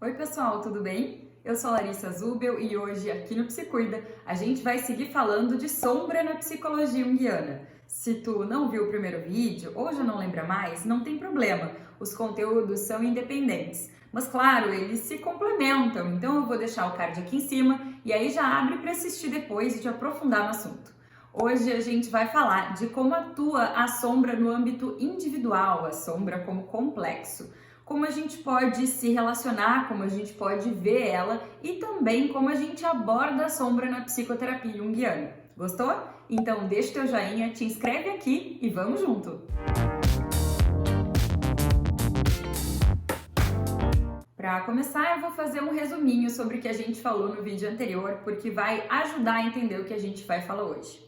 Oi pessoal, tudo bem? Eu sou Larissa Zubel e hoje aqui no Psicuida a gente vai seguir falando de sombra na psicologia junguiana. Se tu não viu o primeiro vídeo ou já não lembra mais, não tem problema, os conteúdos são independentes. Mas claro, eles se complementam, então eu vou deixar o card aqui em cima e aí já abre para assistir depois e te aprofundar no assunto. Hoje a gente vai falar de como atua a sombra no âmbito individual, a sombra como complexo. Como a gente pode se relacionar, como a gente pode ver ela e também como a gente aborda a sombra na psicoterapia junguiana. Gostou? Então deixa teu joinha, te inscreve aqui e vamos junto! Para começar, eu vou fazer um resuminho sobre o que a gente falou no vídeo anterior, porque vai ajudar a entender o que a gente vai falar hoje.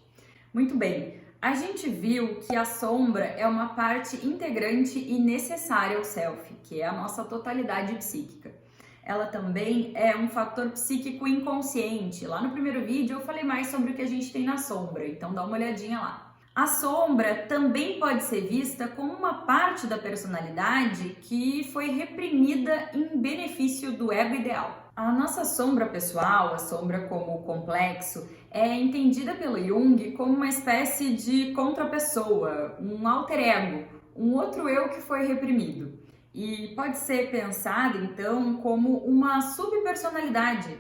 Muito bem, a gente viu que a sombra é uma parte integrante e necessária ao self, que é a nossa totalidade psíquica. Ela também é um fator psíquico inconsciente. Lá no primeiro vídeo eu falei mais sobre o que a gente tem na sombra, então dá uma olhadinha lá. A sombra também pode ser vista como uma parte da personalidade que foi reprimida em benefício do ego ideal. A nossa sombra pessoal, a sombra como complexo, é entendida pelo Jung como uma espécie de contrapessoa, um alter ego, um outro eu que foi reprimido. E pode ser pensada, então, como uma subpersonalidade,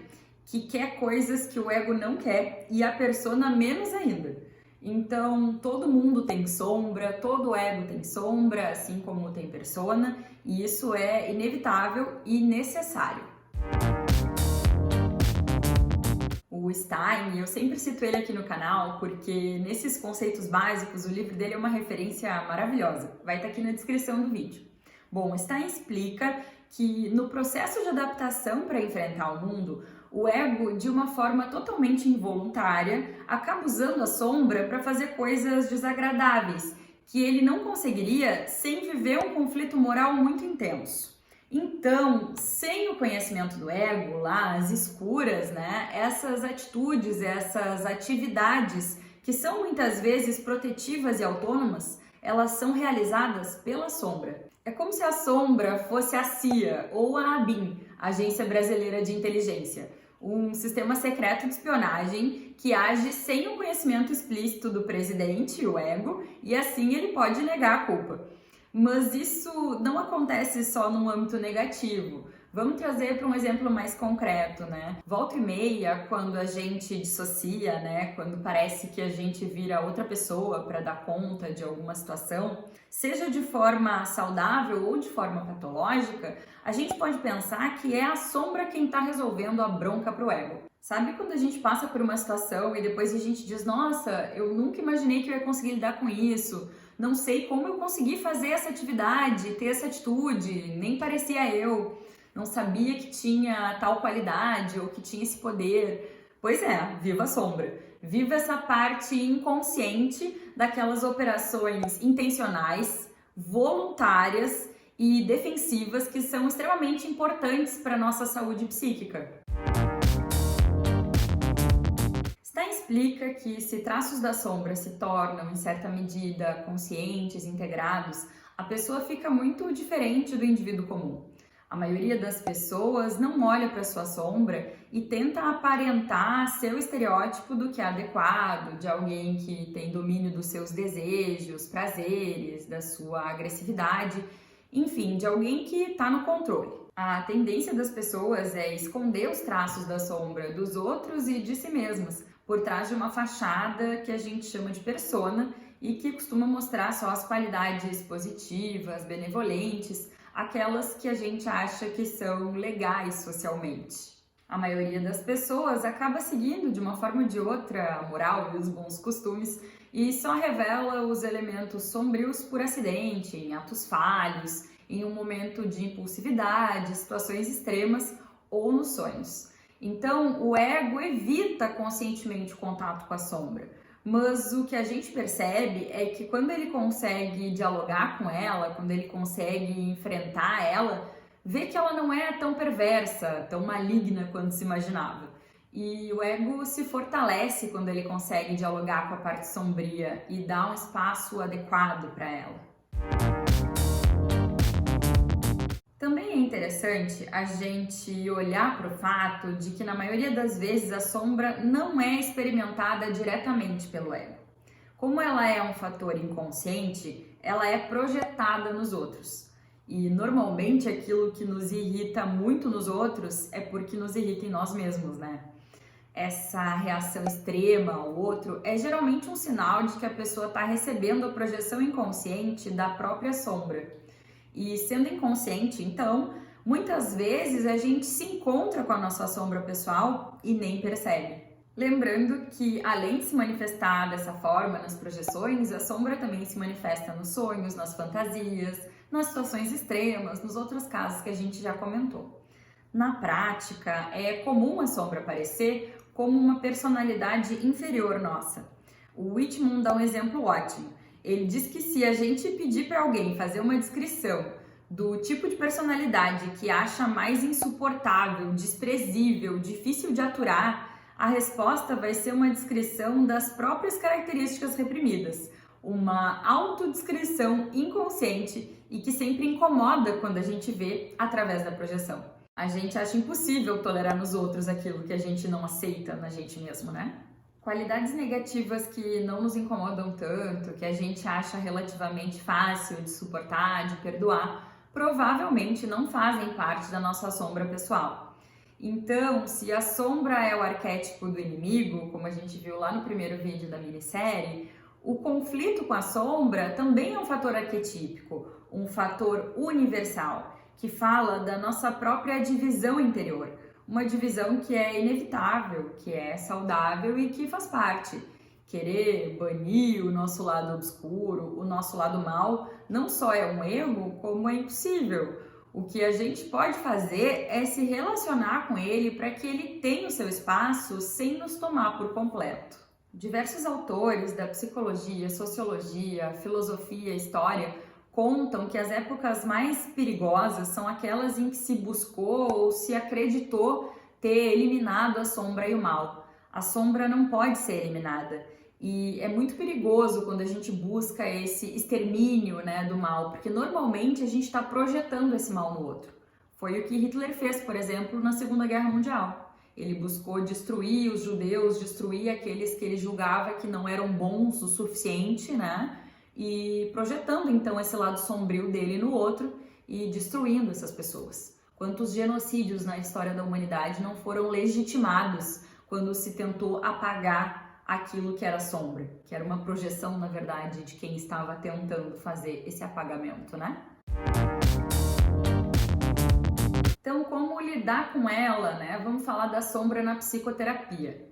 que quer coisas que o ego não quer e a persona menos ainda. Então, todo mundo tem sombra, todo ego tem sombra, assim como tem persona, e isso é inevitável e necessário. O Stein, eu sempre cito ele aqui no canal porque nesses conceitos básicos o livro dele é uma referência maravilhosa, vai estar aqui na descrição do vídeo. Bom, Stein explica que no processo de adaptação para enfrentar o mundo, o ego, de uma forma totalmente involuntária, acaba usando a sombra para fazer coisas desagradáveis, que ele não conseguiria sem viver um conflito moral muito intenso. Então, sem o conhecimento do ego, lá, as escuras, né, essas atitudes, essas atividades que são muitas vezes protetivas e autônomas, elas são realizadas pela sombra. É como se a sombra fosse a CIA ou a ABIN, Agência Brasileira de Inteligência, um sistema secreto de espionagem que age sem o conhecimento explícito do presidente, o ego, e assim ele pode negar a culpa. Mas isso não acontece só num âmbito negativo. Vamos trazer para um exemplo mais concreto, né? Volta e meia, quando a gente dissocia, né? Quando parece que a gente vira outra pessoa para dar conta de alguma situação, seja de forma saudável ou de forma patológica, a gente pode pensar que é a sombra quem está resolvendo a bronca pro ego. Sabe quando a gente passa por uma situação e depois a gente diz, nossa, eu nunca imaginei que eu ia conseguir lidar com isso, não sei como eu consegui fazer essa atividade, ter essa atitude, nem parecia eu, não sabia que tinha tal qualidade ou que tinha esse poder. Pois é, viva a sombra, viva essa parte inconsciente daquelas operações intencionais, voluntárias e defensivas que são extremamente importantes para a nossa saúde psíquica. Stein explica que se traços da sombra se tornam, em certa medida, conscientes, integrados, a pessoa fica muito diferente do indivíduo comum. A maioria das pessoas não olha para sua sombra e tenta aparentar seu estereótipo do que é adequado, de alguém que tem domínio dos seus desejos, prazeres, da sua agressividade, enfim, de alguém que está no controle. A tendência das pessoas é esconder os traços da sombra dos outros e de si mesmas, por trás de uma fachada que a gente chama de persona e que costuma mostrar só as qualidades positivas, benevolentes, aquelas que a gente acha que são legais socialmente. A maioria das pessoas acaba seguindo de uma forma ou de outra a moral e os bons costumes e só revela os elementos sombrios por acidente, em atos falhos, em um momento de impulsividade, situações extremas ou nos sonhos. Então, o ego evita conscientemente o contato com a sombra, mas o que a gente percebe é que quando ele consegue dialogar com ela, quando ele consegue enfrentar ela, vê que ela não é tão perversa, tão maligna quanto se imaginava. E o ego se fortalece quando ele consegue dialogar com a parte sombria e dar um espaço adequado para ela. Também é interessante a gente olhar para o fato de que, na maioria das vezes, a sombra não é experimentada diretamente pelo ego. Como ela é um fator inconsciente, ela é projetada nos outros. E normalmente aquilo que nos irrita muito nos outros é porque nos irrita em nós mesmos, né? Essa reação extrema ao outro é geralmente um sinal de que a pessoa está recebendo a projeção inconsciente da própria sombra. E sendo inconsciente, então, muitas vezes a gente se encontra com a nossa sombra pessoal e nem percebe. Lembrando que, além de se manifestar dessa forma nas projeções, a sombra também se manifesta nos sonhos, nas fantasias, nas situações extremas, nos outros casos que a gente já comentou. Na prática, é comum a sombra aparecer como uma personalidade inferior nossa. O Whitman dá um exemplo ótimo. Ele diz que se a gente pedir para alguém fazer uma descrição do tipo de personalidade que acha mais insuportável, desprezível, difícil de aturar, a resposta vai ser uma descrição das próprias características reprimidas, uma autodescrição inconsciente e que sempre incomoda quando a gente vê através da projeção. A gente acha impossível tolerar nos outros aquilo que a gente não aceita na gente mesmo, né? Qualidades negativas que não nos incomodam tanto, que a gente acha relativamente fácil de suportar, de perdoar, provavelmente não fazem parte da nossa sombra pessoal. Então, se a sombra é o arquétipo do inimigo, como a gente viu lá no primeiro vídeo da minissérie, o conflito com a sombra também é um fator arquetípico, um fator universal, que fala da nossa própria divisão interior, uma divisão que é inevitável, que é saudável e que faz parte. Querer banir o nosso lado obscuro, o nosso lado mal, não só é um erro, como é impossível. O que a gente pode fazer é se relacionar com ele para que ele tenha o seu espaço sem nos tomar por completo. Diversos autores da psicologia, sociologia, filosofia, história contam que as épocas mais perigosas são aquelas em que se buscou ou se acreditou ter eliminado a sombra e o mal. A sombra não pode ser eliminada. E é muito perigoso quando a gente busca esse extermínio, né, do mal, porque normalmente a gente está projetando esse mal no outro. Foi o que Hitler fez, por exemplo, na Segunda Guerra Mundial. Ele buscou destruir os judeus, destruir aqueles que ele julgava que não eram bons o suficiente, né? E projetando então esse lado sombrio dele no outro e destruindo essas pessoas. Quantos genocídios na história da humanidade não foram legitimados quando se tentou apagar aquilo que era sombra, que era uma projeção, na verdade, de quem estava tentando fazer esse apagamento, né? Então, como lidar com ela, né? Vamos falar da sombra na psicoterapia.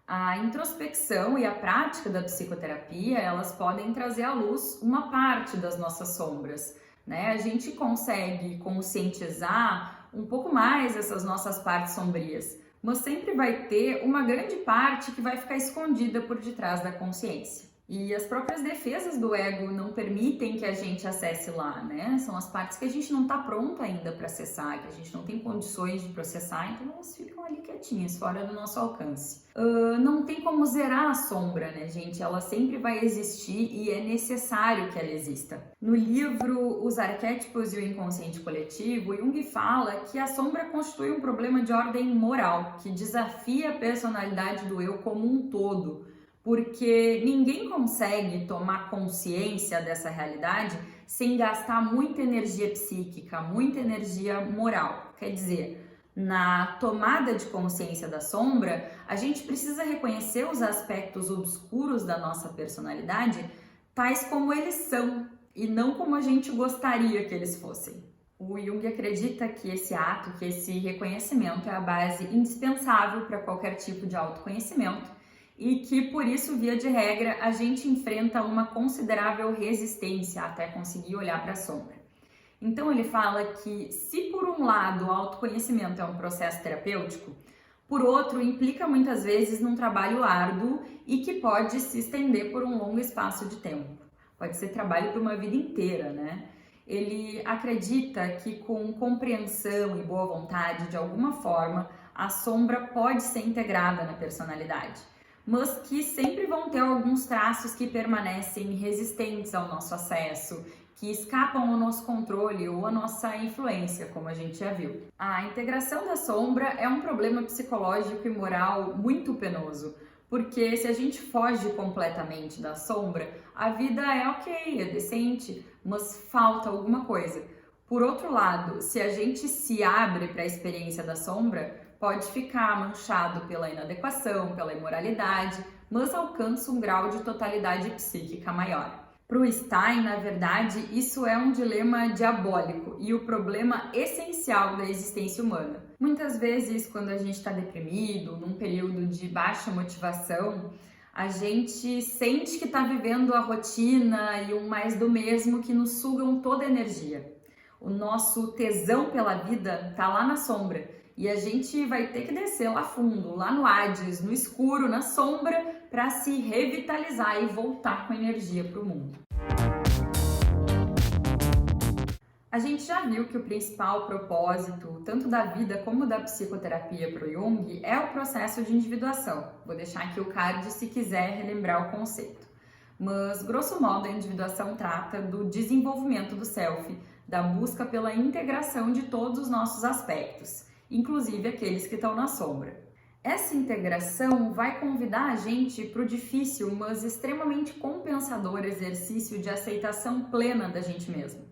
A introspecção e a prática da psicoterapia, elas podem trazer à luz uma parte das nossas sombras, né? A gente consegue conscientizar um pouco mais essas nossas partes sombrias, mas sempre vai ter uma grande parte que vai ficar escondida por detrás da consciência. E as próprias defesas do ego não permitem que a gente acesse lá, né? São as partes que a gente não está pronto ainda para acessar, que a gente não tem condições de processar, então elas ficam ali quietinhas, fora do nosso alcance. Não tem como zerar a sombra, né, gente? Ela sempre vai existir e é necessário que ela exista. No livro Os Arquétipos e o Inconsciente Coletivo, Jung fala que a sombra constitui um problema de ordem moral, que desafia a personalidade do eu como um todo, porque ninguém consegue tomar consciência dessa realidade sem gastar muita energia psíquica, muita energia moral. Quer dizer, na tomada de consciência da sombra, a gente precisa reconhecer os aspectos obscuros da nossa personalidade, tais como eles são, e não como a gente gostaria que eles fossem. O Jung acredita que esse ato, que esse reconhecimento é a base indispensável para qualquer tipo de autoconhecimento, e que, por isso, via de regra, a gente enfrenta uma considerável resistência até conseguir olhar para a sombra. Então, ele fala que, se por um lado o autoconhecimento é um processo terapêutico, por outro, implica muitas vezes num trabalho árduo e que pode se estender por um longo espaço de tempo. Pode ser trabalho por uma vida inteira, né? Ele acredita que, com compreensão e boa vontade, de alguma forma, a sombra pode ser integrada na personalidade, mas que sempre vão ter alguns traços que permanecem resistentes ao nosso acesso, que escapam ao nosso controle ou à nossa influência, como a gente já viu. A integração da sombra é um problema psicológico e moral muito penoso, porque se a gente foge completamente da sombra, a vida é ok, é decente, mas falta alguma coisa. Por outro lado, se a gente se abre para a experiência da sombra, pode ficar manchado pela inadequação, pela imoralidade, mas alcança um grau de totalidade psíquica maior. Para o Stein, na verdade, isso é um dilema diabólico e o problema essencial da existência humana. Muitas vezes, quando a gente está deprimido, num período de baixa motivação, a gente sente que está vivendo a rotina e um mais do mesmo que nos sugam toda a energia. O nosso tesão pela vida está lá na sombra e a gente vai ter que descer lá fundo, lá no Hades, no escuro, na sombra, para se revitalizar e voltar com energia para o mundo. A gente já viu que o principal propósito, tanto da vida como da psicoterapia para o Jung, é o processo de individuação. Vou deixar aqui o card se quiser relembrar o conceito. Mas, grosso modo, a individuação trata do desenvolvimento do self, da busca pela integração de todos os nossos aspectos, inclusive aqueles que estão na sombra. Essa integração vai convidar a gente para o difícil, mas extremamente compensador exercício de aceitação plena da gente mesmo,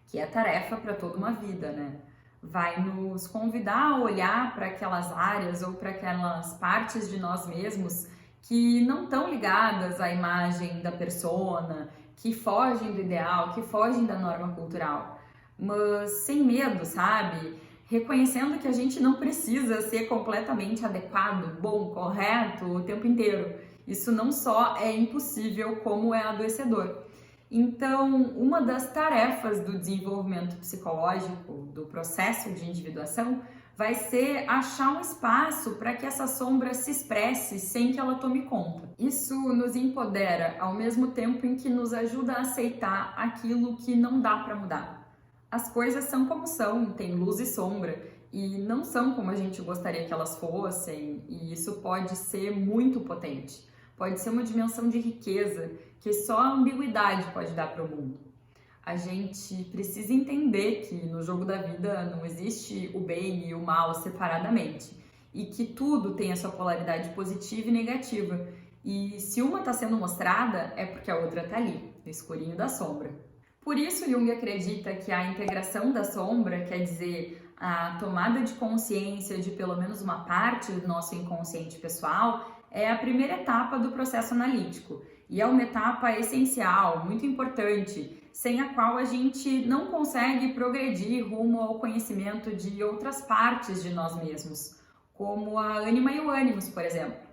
que é tarefa para toda uma vida, né? Vai nos convidar a olhar para aquelas áreas ou para aquelas partes de nós mesmos que não estão ligadas à imagem da persona, que fogem do ideal, que fogem da norma cultural, mas sem medo, sabe? Reconhecendo que a gente não precisa ser completamente adequado, bom, correto o tempo inteiro. Isso não só é impossível, como é adoecedor. Então, uma das tarefas do desenvolvimento psicológico, do processo de individuação, vai ser achar um espaço para que essa sombra se expresse sem que ela tome conta. Isso nos empodera ao mesmo tempo em que nos ajuda a aceitar aquilo que não dá para mudar. As coisas são como são, tem luz e sombra, e não são como a gente gostaria que elas fossem, e isso pode ser muito potente. Pode ser uma dimensão de riqueza que só a ambiguidade pode dar para o mundo. A gente precisa entender que no jogo da vida não existe o bem e o mal separadamente, e que tudo tem a sua polaridade positiva e negativa, e se uma está sendo mostrada, é porque a outra está ali, no escurinho da sombra. Por isso, Jung acredita que a integração da sombra, quer dizer, a tomada de consciência de pelo menos uma parte do nosso inconsciente pessoal, é a primeira etapa do processo analítico. E é uma etapa essencial, muito importante, sem a qual a gente não consegue progredir rumo ao conhecimento de outras partes de nós mesmos, como a ânima e o ânimos, por exemplo.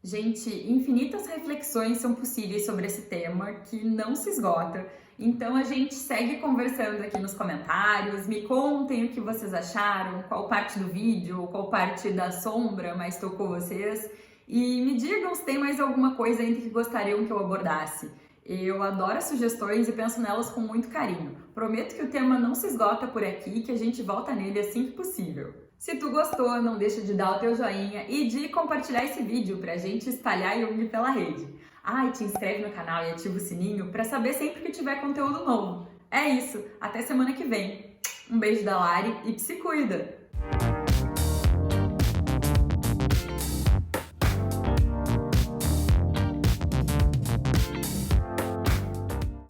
Gente, infinitas reflexões são possíveis sobre esse tema que não se esgota, então a gente segue conversando aqui nos comentários, me contem o que vocês acharam, qual parte do vídeo, qual parte da sombra mais tocou vocês e me digam se tem mais alguma coisa ainda que gostariam que eu abordasse. Eu adoro as sugestões e penso nelas com muito carinho. Prometo que o tema não se esgota por aqui e que a gente volta nele assim que possível. Se tu gostou, não deixa de dar o teu joinha e de compartilhar esse vídeo pra gente espalhar Jung pela rede. Ah, e te inscreve no canal e ativa o sininho pra saber sempre que tiver conteúdo novo. É isso, até semana que vem. Um beijo da Lari e se cuida!